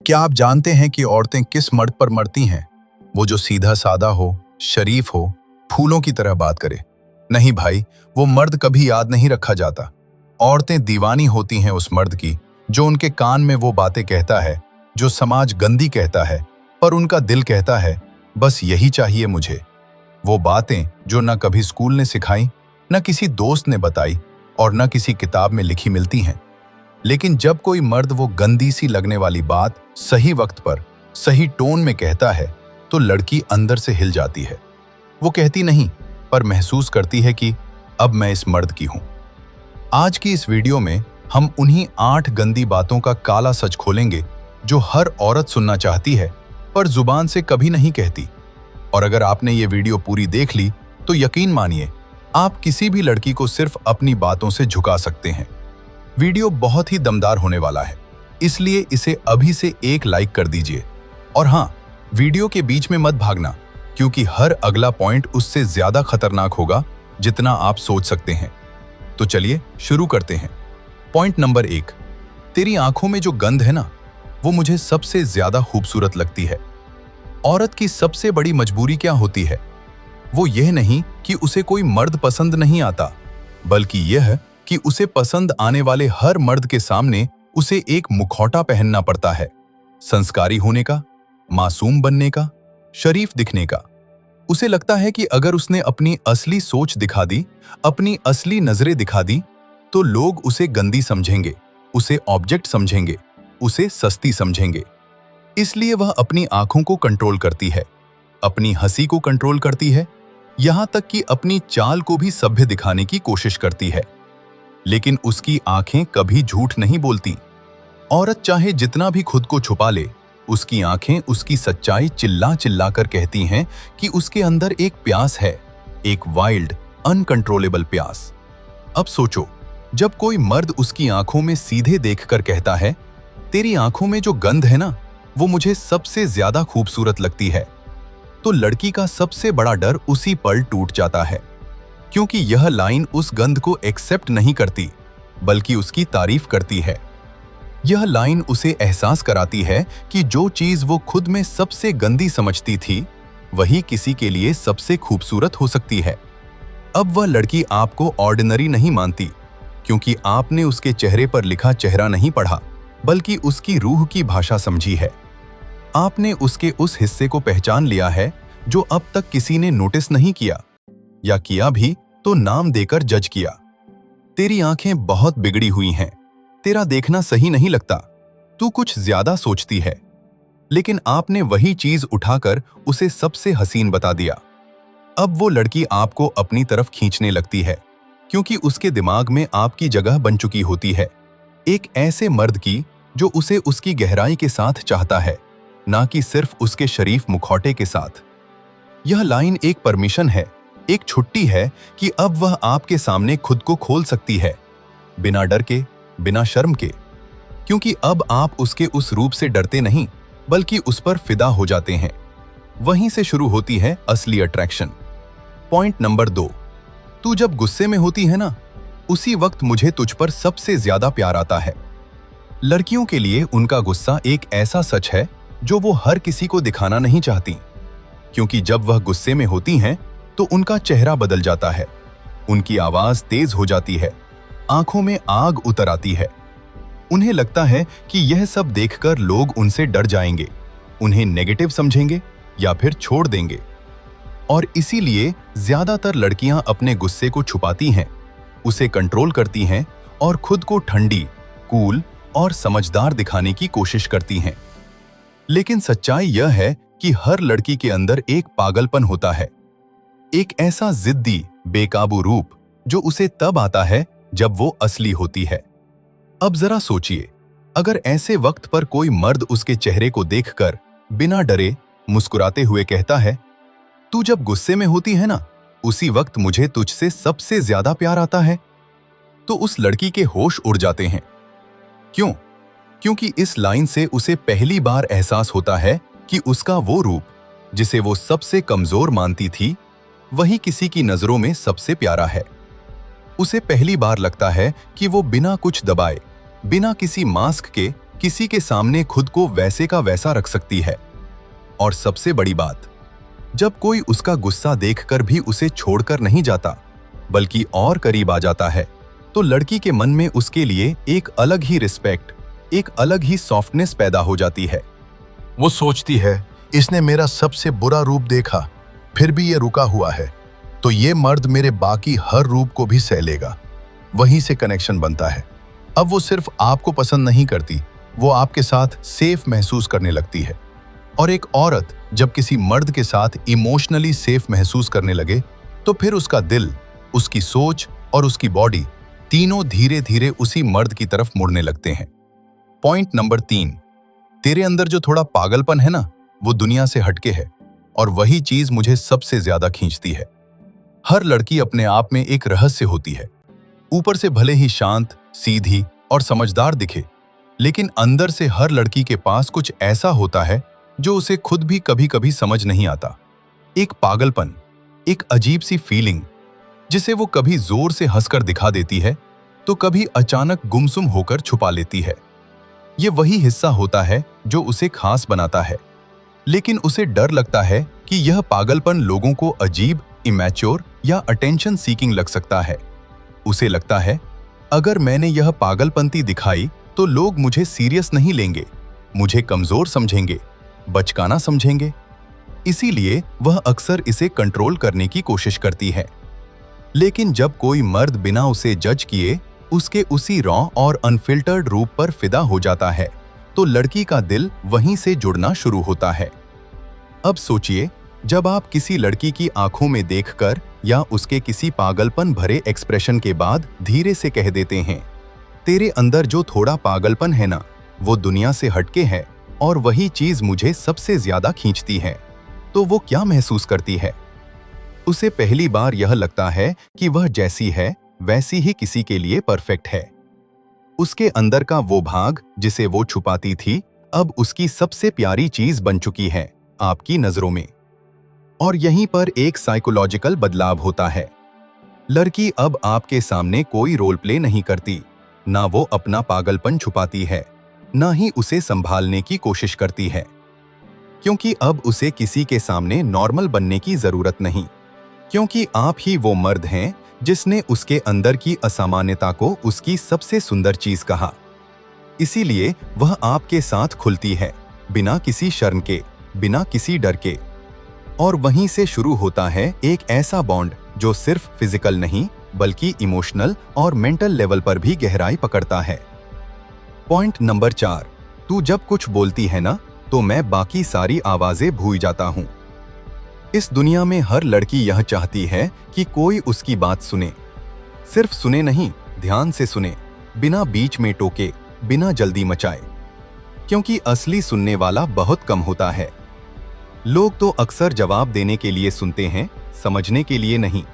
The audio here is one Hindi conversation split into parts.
क्या आप जानते हैं कि औरतें किस मर्द पर मरती हैं? वो जो सीधा सादा हो, शरीफ हो, फूलों की तरह बात करे। नहीं भाई, वो मर्द कभी याद नहीं रखा जाता। औरतें दीवानी होती हैं उस मर्द की जो उनके कान में वो बातें कहता है जो समाज गंदी कहता है, पर उनका दिल कहता है बस यही चाहिए मुझे। वो बातें जो न कभी स्कूल ने सिखाई, न किसी दोस्त ने बताई और न किसी किताब में लिखी मिलती हैं। लेकिन जब कोई मर्द वो गंदी सी लगने वाली बात सही वक्त पर सही टोन में कहता है तो लड़की अंदर से हिल जाती है। वो कहती नहीं, पर महसूस करती है कि अब मैं इस मर्द की हूं। आज की इस वीडियो में हम उन्हीं 8 गंदी बातों का काला सच खोलेंगे जो हर औरत सुनना चाहती है पर जुबान से कभी नहीं कहती। और अगर आपने ये वीडियो पूरी देख ली तो यकीन मानिए, आप किसी भी लड़की को सिर्फ अपनी बातों से झुका सकते हैं। वीडियो बहुत ही दमदार होने वाला है, इसलिए इसे अभी से एक लाइक कर दीजिए। और हाँ, वीडियो के बीच में मत भागना, क्योंकि हर अगला पॉइंट उससे ज्यादा खतरनाक होगा जितना आप सोच सकते हैं। तो चलिए शुरू करते हैं। पॉइंट नंबर 1, तेरी आंखों में जो गंध है ना, वो मुझे सबसे ज्यादा खूबसूरत लगती है। औरत की सबसे बड़ी मजबूरी क्या होती है? वो यह नहीं कि उसे कोई मर्द पसंद नहीं आता, बल्कि यह कि उसे पसंद आने वाले हर मर्द के सामने उसे एक मुखौटा पहनना पड़ता है। संस्कारी होने का, मासूम बनने का, शरीफ दिखने का। उसे लगता है कि अगर उसने अपनी असली सोच दिखा दी, अपनी असली नजरें दिखा दी, तो लोग उसे गंदी समझेंगे, उसे ऑब्जेक्ट समझेंगे, उसे सस्ती समझेंगे। इसलिए वह अपनी आंखों को कंट्रोल करती है, अपनी हंसी को कंट्रोल करती है, यहां तक कि अपनी चाल को भी सभ्य दिखाने की कोशिश करती है। लेकिन उसकी आंखें कभी झूठ नहीं बोलती। औरत चाहे जितना भी खुद को छुपा ले, उसकी आंखें उसकी सच्चाई चिल्ला चिल्ला कर कहती हैं कि उसके अंदर एक प्यास है, एक वाइल्ड, अनकंट्रोलेबल प्यास। अब सोचो, जब कोई मर्द उसकी आंखों में सीधे देखकर कहता है, तेरी आंखों में जो गंध है ना, वो मुझे सबसे ज्यादा खूबसूरत लगती है, तो लड़की का सबसे बड़ा डर उसी पल टूट जाता है। क्योंकि यह लाइन उस गंध को एक्सेप्ट नहीं करती, बल्कि उसकी तारीफ करती है। यह लाइन उसे एहसास कराती है कि जो चीज वो खुद में सबसे गंदी समझती थी, वही किसी के लिए सबसे खूबसूरत हो सकती है। अब वह लड़की आपको ऑर्डिनरी नहीं मानती, क्योंकि आपने उसके चेहरे पर लिखा चेहरा नहीं पढ़ा, बल्कि उसकी रूह की भाषा समझी है। आपने उसके उस हिस्से को पहचान लिया है जो अब तक किसी ने नोटिस नहीं किया, या किया भी तो नाम देकर जज किया। तेरी आंखें बहुत बिगड़ी हुई हैं, तेरा देखना सही नहीं लगता, तू कुछ ज्यादा सोचती है। लेकिन आपने वही चीज उठाकर उसे सबसे हसीन बता दिया। अब वो लड़की आपको अपनी तरफ खींचने लगती है, क्योंकि उसके दिमाग में आपकी जगह बन चुकी होती है, एक ऐसे मर्द की जो उसे उसकी गहराई के साथ चाहता है, ना कि सिर्फ उसके शरीफ मुखौटे के साथ। यह लाइन एक परमिशन है, एक छुट्टी है कि अब वह आपके सामने खुद को खोल सकती है, बिना डर के, बिना शर्म के। क्योंकि अब आप उसके उस रूप से डरते नहीं, बल्कि उस पर फिदा हो जाते हैं। वहीं से शुरू होती है असली अट्रैक्शन। पॉइंट नंबर 2, तू जब गुस्से में होती है ना, उसी वक्त मुझे तुझ पर सबसे ज्यादा प्यार आता है। लड़कियों के लिए उनका गुस्सा एक ऐसा सच है जो वो हर किसी को दिखाना नहीं चाहती, क्योंकि जब वह गुस्से में होती हैं तो उनका चेहरा बदल जाता है, उनकी आवाज तेज हो जाती है, आंखों में आग उतर आती है। उन्हें लगता है कि यह सब देखकर लोग उनसे डर जाएंगे, उन्हें नेगेटिव समझेंगे या फिर छोड़ देंगे। और इसीलिए ज्यादातर लड़कियां अपने गुस्से को छुपाती हैं, उसे कंट्रोल करती हैं और खुद को ठंडी, कूल और समझदार दिखाने की कोशिश करती हैं। लेकिन सच्चाई यह है कि हर लड़की के अंदर एक पागलपन होता है, एक ऐसा जिद्दी, बेकाबू रूप जो उसे तब आता है जब वो असली होती है। अब जरा सोचिए, अगर ऐसे वक्त पर कोई मर्द उसके चेहरे को देखकर बिना डरे मुस्कुराते हुए कहता है, तू जब गुस्से में होती है ना, उसी वक्त मुझे तुझसे सबसे ज्यादा प्यार आता है, तो उस लड़की के होश उड़ जाते हैं। क्यों? क्योंकि इस लाइन से उसे पहली बार एहसास होता है कि उसका वो रूप जिसे वो सबसे कमजोर मानती थी, वही किसी की नजरों में सबसे प्यारा है। उसे पहली बार लगता है कि वो बिना कुछ दबाए, बिना किसी मास्क के किसी के सामने खुद को वैसे का वैसा रख सकती है। और सबसे बड़ी बात, जब कोई उसका गुस्सा देखकर भी उसे छोड़कर नहीं जाता बल्कि और करीब आ जाता है, तो लड़की के मन में उसके लिए एक अलग ही रिस्पेक्ट, एक अलग ही सॉफ्टनेस पैदा हो जाती है। वो सोचती है, इसने मेरा सबसे बुरा रूप देखा, फिर भी ये रुका हुआ है, तो ये मर्द मेरे बाकी हर रूप को भी सह लेगा। वहीं से कनेक्शन बनता है। अब वो सिर्फ आपको पसंद नहीं करती, वो आपके साथ सेफ महसूस करने लगती है। और एक औरत जब किसी मर्द के साथ इमोशनली सेफ महसूस करने लगे, तो फिर उसका दिल, उसकी सोच और उसकी बॉडी तीनों धीरे धीरे उसी मर्द की तरफ मुड़ने लगते हैं। पॉइंट नंबर 3, तेरे अंदर जो थोड़ा पागलपन है ना, वो दुनिया से हटके है, और वही चीज मुझे सबसे ज्यादा खींचती है। हर लड़की अपने आप में एक रहस्य होती है। ऊपर से भले ही शांत, सीधी और समझदार दिखे, लेकिन अंदर से हर लड़की के पास कुछ ऐसा होता है जो उसे खुद भी कभी कभी समझ नहीं आता। एक पागलपन, एक अजीब सी फीलिंग, जिसे वो कभी जोर से हंसकर दिखा देती है तो कभी अचानक गुमसुम होकर छुपा लेती है। ये वही हिस्सा होता है जो उसे खास बनाता है, लेकिन उसे डर लगता है कि यह पागलपन लोगों को अजीब, इमैच्योर या अटेंशन सीकिंग लग सकता है। उसे लगता है, अगर मैंने यह पागलपंती दिखाई तो लोग मुझे सीरियस नहीं लेंगे, मुझे कमजोर समझेंगे, बचकाना समझेंगे। इसीलिए वह अक्सर इसे कंट्रोल करने की कोशिश करती है। लेकिन जब कोई मर्द बिना उसे जज किए उसके उसी रॉ और अनफिल्टर्ड रूप पर फिदा हो जाता है, तो लड़की का दिल वहीं से जुड़ना शुरू होता है। अब सोचिए, जब आप किसी लड़की की आंखों में देखकर या उसके किसी पागलपन भरे एक्सप्रेशन के बाद धीरे से कह देते हैं, तेरे अंदर जो थोड़ा पागलपन है ना, वो दुनिया से हटके है और वही चीज मुझे सबसे ज्यादा खींचती है, तो वो क्या महसूस करती है? उसे पहली बार यह लगता है कि वह जैसी है वैसी ही किसी के लिए परफेक्ट है। उसके अंदर का वो भाग जिसे वो छुपाती थी, अब उसकी सबसे प्यारी चीज बन चुकी है आपकी नजरों में। और यहीं पर एक साइकोलॉजिकल बदलाव होता है। लड़की अब आपके सामने कोई रोल प्ले नहीं करती, ना वो अपना पागलपन छुपाती है, ना ही उसे संभालने की कोशिश करती है, क्योंकि अब उसे किसी के सामने नॉर्मल बनने की जरूरत नहीं, क्योंकि आप ही वो मर्द हैं जिसने उसके अंदर की असामान्यता को उसकी सबसे सुंदर चीज कहा। इसीलिए वह आपके साथ खुलती है, बिना किसी शर्म के, बिना किसी डर के। और वहीं से शुरू होता है एक ऐसा बॉन्ड जो सिर्फ फिजिकल नहीं बल्कि इमोशनल और मेंटल लेवल पर भी गहराई पकड़ता है। पॉइंट नंबर 4, तू जब कुछ बोलती है ना, तो मैं बाकी सारी आवाजें भूल जाता हूं। इस दुनिया में हर लड़की यह चाहती है कि कोई उसकी बात सुने, सिर्फ सुने नहीं, ध्यान से सुने, बिना बीच में टोके, बिना जल्दी मचाए, क्योंकि असली सुनने वाला बहुत कम होता है। लोग तो अक्सर जवाब देने के लिए सुनते हैं, समझने के लिए नहीं।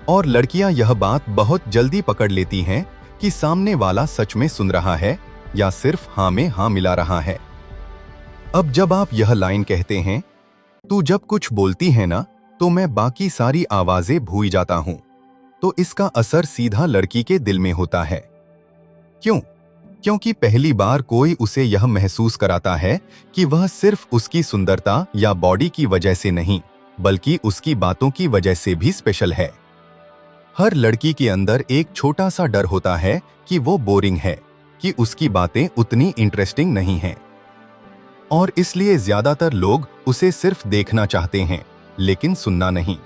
और लड़कियां यह बात बहुत जल्दी पकड़ लेती हैं कि सामने वाला सच में सुन रहा है या सिर्फ हाँ में हाँ मिला रहा है। अब जब आप यह लाइन कहते हैं, तू जब कुछ बोलती है ना, तो मैं बाकी सारी आवाजें भूल जाता हूं, तो इसका असर सीधा लड़की के दिल में होता है। क्यों? क्योंकि पहली बार कोई उसे यह महसूस कराता है कि वह सिर्फ उसकी सुंदरता या बॉडी की वजह से नहीं, बल्कि उसकी बातों की वजह से भी स्पेशल है। हर लड़की के अंदर एक छोटा सा डर होता है कि वो बोरिंग है, कि उसकी बातें उतनी इंटरेस्टिंग नहीं हैं। और इसलिए ज्यादातर लोग उसे सिर्फ देखना चाहते हैं, लेकिन सुनना नहीं।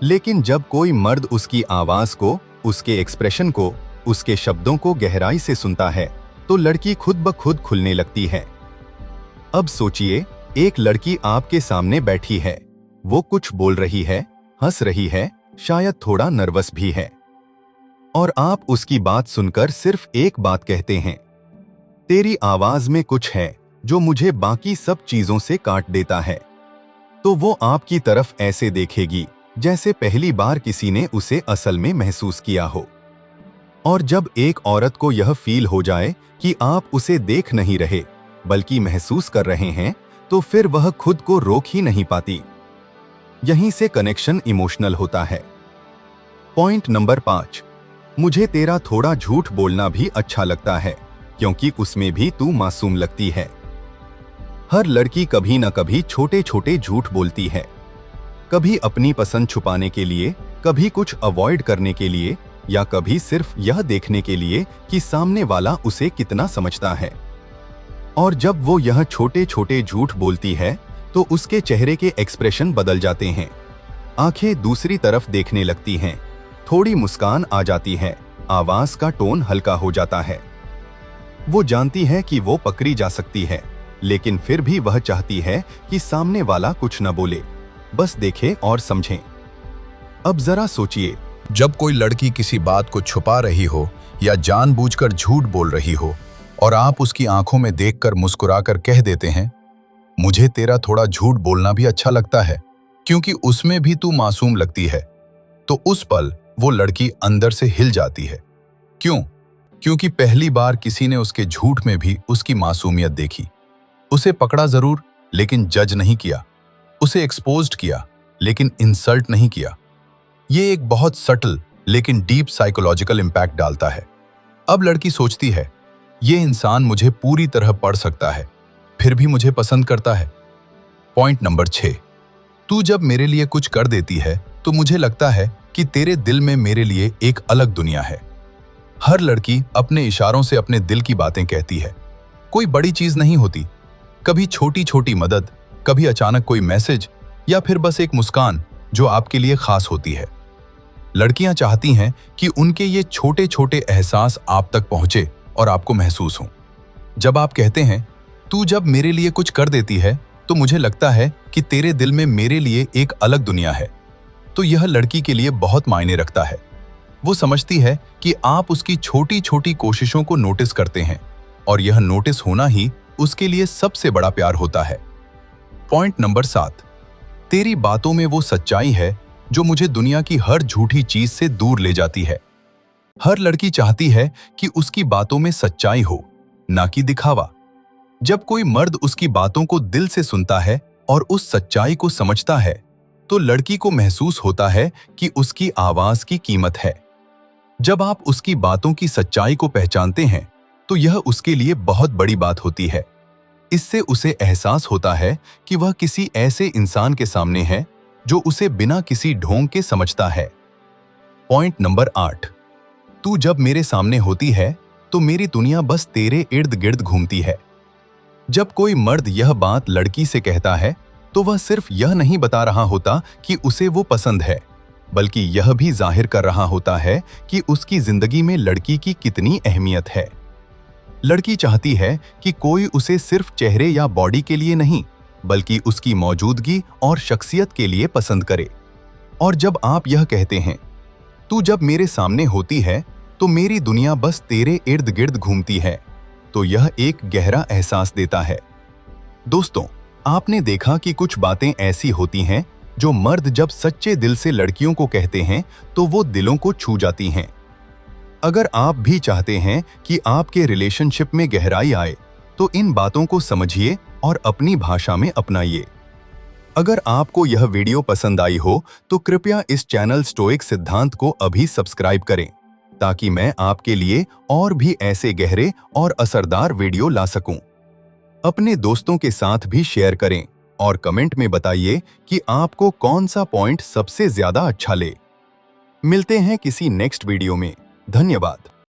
लेकिन जब कोई मर्द उसकी आवाज को, उसके एक्सप्रेशन को, उसके शब्दों को गहराई से सुनता है, तो लड़की खुद ब खुद खुलने लगती है। अब सोचिए, एक लड़की आपके सामने बैठी है, वो कुछ बोल रही है, हंस रही है, शायद थोड़ा नर्वस भी है, और आप उसकी बात सुनकर सिर्फ एक बात कहते हैं, तेरी आवाज में कुछ है जो मुझे बाकी सब चीजों से काट देता है। तो वो आपकी तरफ ऐसे देखेगी जैसे पहली बार किसी ने उसे असल में महसूस किया हो। और जब एक औरत को यह फील हो जाए कि आप उसे देख नहीं रहे बल्कि महसूस कर रहे हैं, तो फिर वह खुद को रोक ही नहीं पाती। यहीं से कनेक्शन इमोशनल होता है। पॉइंट नंबर 5, मुझे तेरा थोड़ा झूठ बोलना भी अच्छा लगता है, क्योंकि उसमें भी तू मासूम लगती है। हर लड़की कभी न कभी छोटे छोटे झूठ बोलती है, कभी अपनी पसंद छुपाने के लिए, कभी कुछ अवॉइड करने के लिए, या कभी सिर्फ यह देखने के लिए कि सामने वाला उसे कितना समझता है। और जब वो यह छोटे छोटे झूठ बोलती है तो उसके चेहरे के एक्सप्रेशन बदल जाते हैं। आंखें दूसरी तरफ देखने लगती हैं, थोड़ी मुस्कान आ जाती है, आवाज का टोन हल्का हो जाता है। वो जानती है कि वो पकड़ी जा सकती है, लेकिन फिर भी वह चाहती है कि सामने वाला कुछ न बोले, बस देखे और समझे। अब जरा सोचिए, जब कोई लड़की किसी बात को छुपा रही हो या जानबूझकर झूठ बोल रही हो और आप उसकी आंखों में देखकर मुस्कुराकर कह देते हैं, मुझे तेरा थोड़ा झूठ बोलना भी अच्छा लगता है क्योंकि उसमें भी तू मासूम लगती है, तो उस पल वो लड़की अंदर से हिल जाती है। क्यों? क्योंकि पहली बार किसी ने उसके झूठ में भी उसकी मासूमियत देखी। उसे पकड़ा जरूर, लेकिन जज नहीं किया। उसे एक्सपोज्ड किया, लेकिन इंसल्ट नहीं किया। ये एक बहुत सटल लेकिन डीप साइकोलॉजिकल इंपैक्ट डालता है। अब लड़की सोचती है, ये इंसान मुझे पूरी तरह पढ़ सकता है, फिर भी मुझे पसंद करता है। पॉइंट नंबर 6, तू जब मेरे लिए कुछ कर देती है तो मुझे लगता है कि तेरे दिल में मेरे लिए एक अलग दुनिया है। हर लड़की अपने इशारों से अपने दिल की बातें कहती है। कोई बड़ी चीज नहीं होती, कभी छोटी छोटी मदद, कभी अचानक कोई मैसेज, या फिर बस एक मुस्कान जो आपके लिए खास होती है। लड़कियां चाहती हैं कि उनके ये छोटे छोटे एहसास आप तक पहुंचे और आपको महसूस हो। जब आप कहते हैं, तू जब मेरे लिए कुछ कर देती है तो मुझे लगता है कि तेरे दिल में मेरे लिए एक अलग दुनिया है, तो यह लड़की के लिए बहुत मायने रखता है। वो समझती है कि आप उसकी छोटी छोटी कोशिशों को नोटिस करते हैं, और यह नोटिस होना ही उसके लिए सबसे बड़ा प्यार होता है। पॉइंट नंबर 7, तेरी बातों में वो सच्चाई है जो मुझे दुनिया की हर झूठी चीज से दूर ले जाती है। हर लड़की चाहती है कि उसकी बातों में सच्चाई हो, ना कि दिखावा। जब कोई मर्द उसकी बातों को दिल से सुनता है और उस सच्चाई को समझता है, तो लड़की को महसूस होता है कि उसकी आवाज की कीमत है। जब आप उसकी बातों की सच्चाई को पहचानते हैं, तो यह उसके लिए बहुत बड़ी बात होती है। इससे उसे एहसास होता है कि वह किसी ऐसे इंसान के सामने है जो उसे बिना किसी ढोंग के समझता है। पॉइंट नंबर 8, तू जब मेरे सामने होती है तो मेरी दुनिया बस तेरे इर्द गिर्द घूमती है। जब कोई मर्द यह बात लड़की से कहता है, तो वह सिर्फ यह नहीं बता रहा होता कि उसे वो पसंद है, बल्कि यह भी जाहिर कर रहा होता है कि उसकी जिंदगी में लड़की की कितनी अहमियत है। लड़की चाहती है कि कोई उसे सिर्फ चेहरे या बॉडी के लिए नहीं, बल्कि उसकी मौजूदगी और शख्सियत के लिए पसंद करे। और जब आप यह कहते हैं, तू जब मेरे सामने होती है तो मेरी दुनिया बस तेरे इर्द गिर्द घूमती है, तो यह एक गहरा एहसास देता है। दोस्तों, आपने देखा कि कुछ बातें ऐसी होती हैं जो मर्द जब सच्चे दिल से लड़कियों को कहते हैं तो वो दिलों को छू जाती हैं। अगर आप भी चाहते हैं कि आपके रिलेशनशिप में गहराई आए, तो इन बातों को समझिए और अपनी भाषा में अपनाइए। अगर आपको यह वीडियो पसंद आई हो तो कृपया इस चैनल स्टोइक सिद्धांत को अभी सब्सक्राइब करें, ताकि मैं आपके लिए और भी ऐसे गहरे और असरदार वीडियो ला सकूं। अपने दोस्तों के साथ भी शेयर करें और कमेंट में बताइए कि आपको कौन सा पॉइंट सबसे ज्यादा अच्छा ले। मिलते हैं किसी नेक्स्ट वीडियो में। धन्यवाद।